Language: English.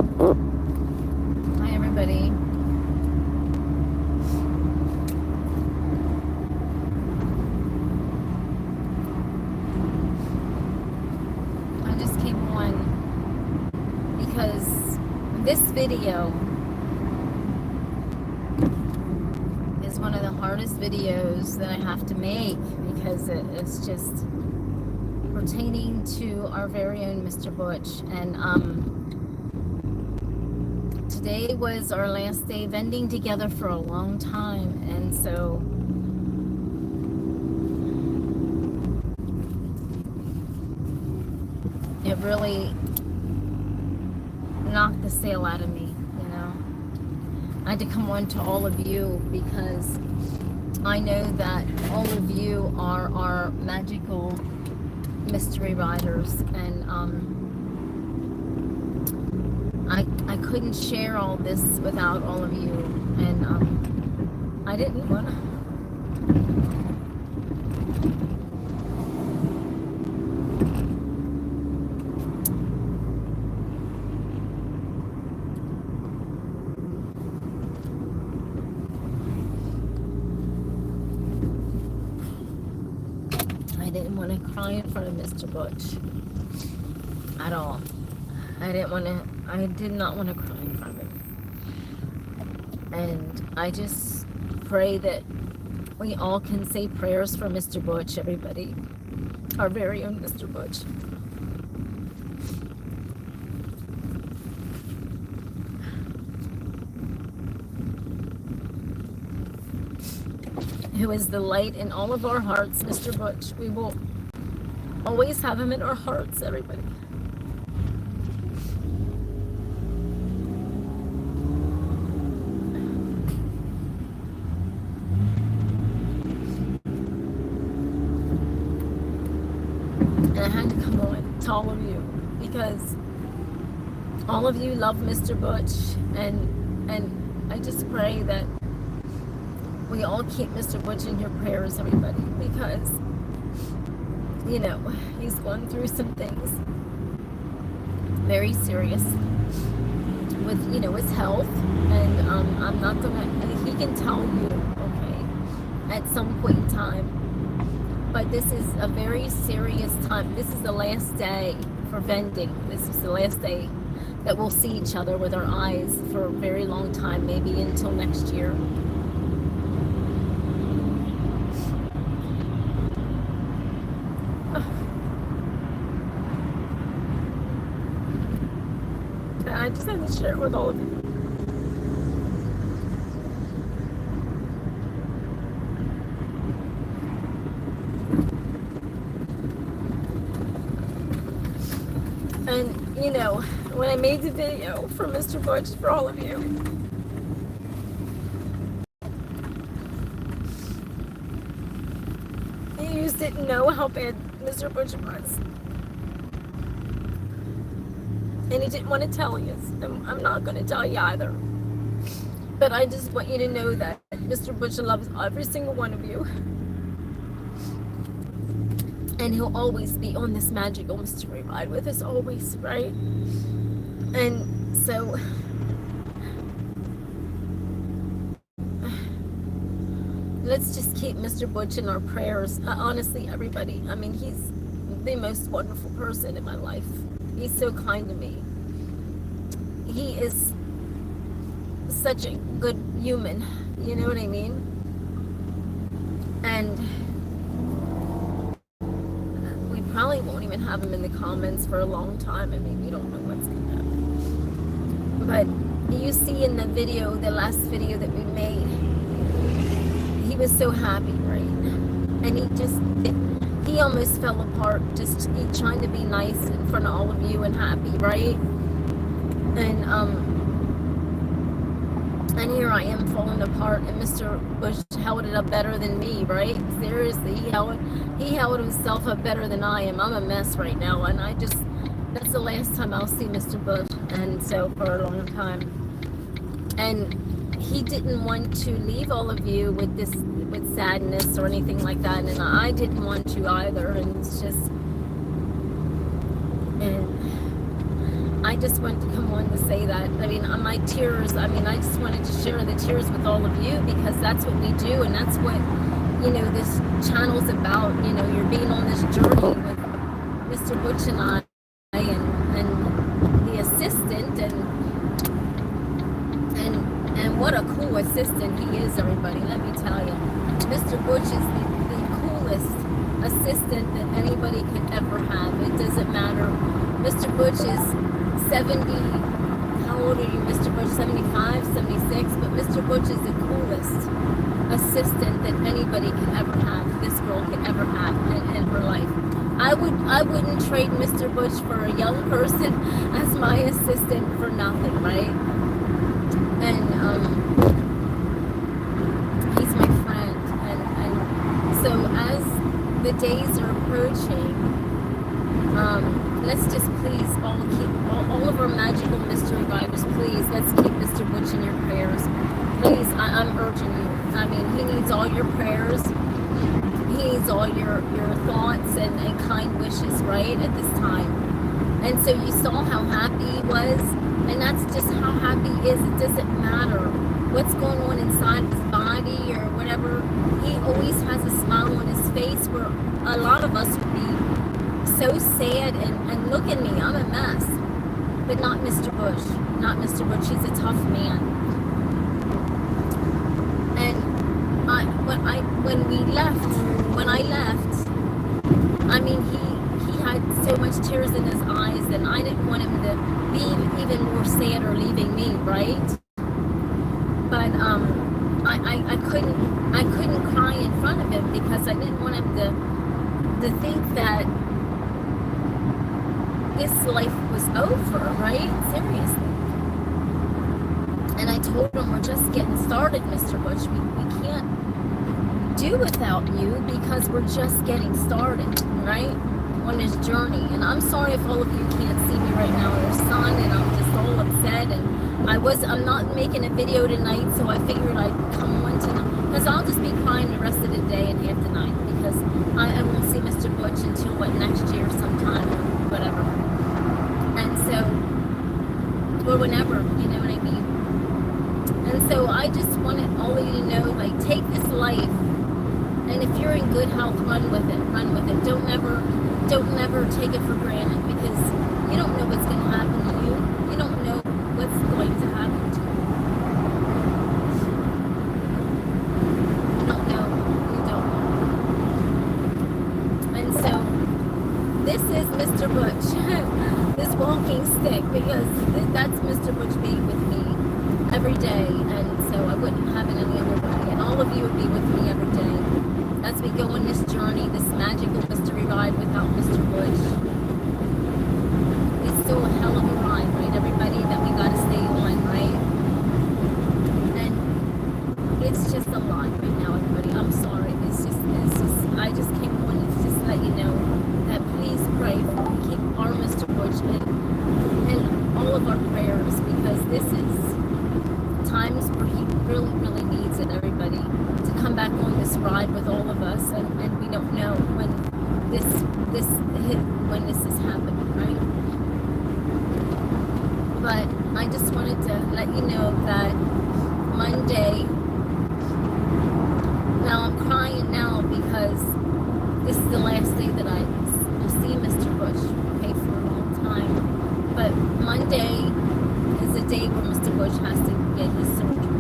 Hi everybody. I just came on because this video is one of the hardest videos that I have to make because it's just pertaining to our very own Mr. Butch. And today was our last day vending together for a long time, and so it really knocked the sail out of me, you know. I had to come on to all of you because I know that all of you are our magical mystery riders, and I couldn't share all this without all of you, and I didn't want to. I didn't want to cry in front of Mr. Butch at all. I did not want to cry in front of him. And I just pray that we all can say prayers for Mr. Butch, everybody. Our very own Mr. Butch. Who is the light in all of our hearts, Mr. Butch. We will always have him in our hearts, everybody. And I had to come on to all of you because all of you love Mr. Butch, and I just pray that we all keep Mr. Butch in your prayers, everybody, because, you know, he's going through some things very serious with, you know, his health, and I'm not gonna, he can tell you, okay, at some point in time, but this is a very serious time. This is the last day for vending. This is the last day that we'll see each other with our eyes for a very long time, maybe until next year. I just had to share it with all of you. And, you know, when I made the video for Mr. Butch, for all of you, you just didn't know how bad Mr. Butch was. And he didn't want to tell you, and I'm not going to tell you either. But I just want you to know that Mr. Butch loves every single one of you. And he'll always be on this magical mystery ride with us, always, right? And so, let's just keep Mr. Butch in our prayers. Honestly, everybody, I mean, he's the most wonderful person in my life. He's so kind to me. He is such a good human, you know what I mean? And we probably won't even have him in the comments for a long time. I mean, we don't know what's going to happen. But you see in the video, the last video that we made, he was so happy, right? And he almost fell apart, just trying to be nice in front of all of you and happy, right? And here I am falling apart, and Mr. Butch held it up better than me, right? Seriously, he held himself up better than I am. I'm a mess right now, and that's the last time I'll see Mr. Butch, and so for a long time. And he didn't want to leave all of you with sadness or anything like that, and I didn't want to either. And it's just, and I just wanted to come on to say that. I mean, my tears, I mean, I just wanted to share the tears with all of you, because that's what we do, and that's what, you know, this channel's about. You know, you're being on this journey with Mr. Butch and I, and the assistant, and what a cool assistant he is, everybody, let me tell you. Mr. Butch is the coolest assistant that anybody could ever have. It doesn't matter. Mr. Butch is 70, how old are you, Mr. Butch? 75, 76, but Mr. Butch is the coolest assistant that anybody could ever have, this girl could ever have in her life. I wouldn't trade Mr. Butch for a young person as my assistant for nothing, right? And he's my friend, and so as the days are approaching, let's just please all keep all of our magical mystery vibers, please, let's keep Mr. Butch in your prayers. Please, I'm urging you. I mean, he needs all your prayers. He needs all your thoughts and kind wishes, right, at this time. And so you saw how happy he was, and that's just how happy he is. It doesn't matter what's going on inside his body or whatever. He always has a smile on his face, where a lot of us would be so sad and look at me, I'm a mess. But not Mr. Butch. Not Mr. Butch. He's a tough man. And when I left, I mean, he had so much tears in his eyes, and I didn't want him to be even more sad or leaving me, right? But I couldn't cry in front of him, because I didn't want him to think that his life was over, right? Seriously. And I told him, we're just getting started, Mr. Butch. We can't do without you, because we're just getting started, right? On this journey. And I'm sorry if all of you can't see me right now, there's sun, and I'm just all upset, and I'm not making a video tonight, so I figured I'd come on tonight, because I'll just be crying the rest of the day and half the night, because I won't see Mr. Butch until next year sometime, or whatever. And so, or whenever, you know what I mean? And so I just wanted all of you to know, like, take this life, and if you're in good health, run with it, run with it. Don't never take it for granted, because you don't know what's going to happen to you. You don't know what's going to happen to you. You don't know. You don't know. And so, this is Mr. Butch, this walking stick, because that's Mr. Butch being with me every day, and so I wouldn't have it any other way. And all of you would be with me every day as we go on this journey, this magical mystery ride without Mr. Butch. It's still a hell of a ride, right, everybody, that we got to stay on, right? And it's just a lot right now, everybody. I'm sorry. It's just I just came on to just let you know that please pray for me. Keep our Mr. Butch and all of our prayers, because this is times where he really, really needs it, everybody, to come back on this ride with all of us, and we don't know when this is happening, right? But I just wanted to let you know that Monday, now I'm crying now, because this is the last day that I will see Mr. Butch, okay, for a long time. But Monday is the day where Mr. Butch has to get his surgery.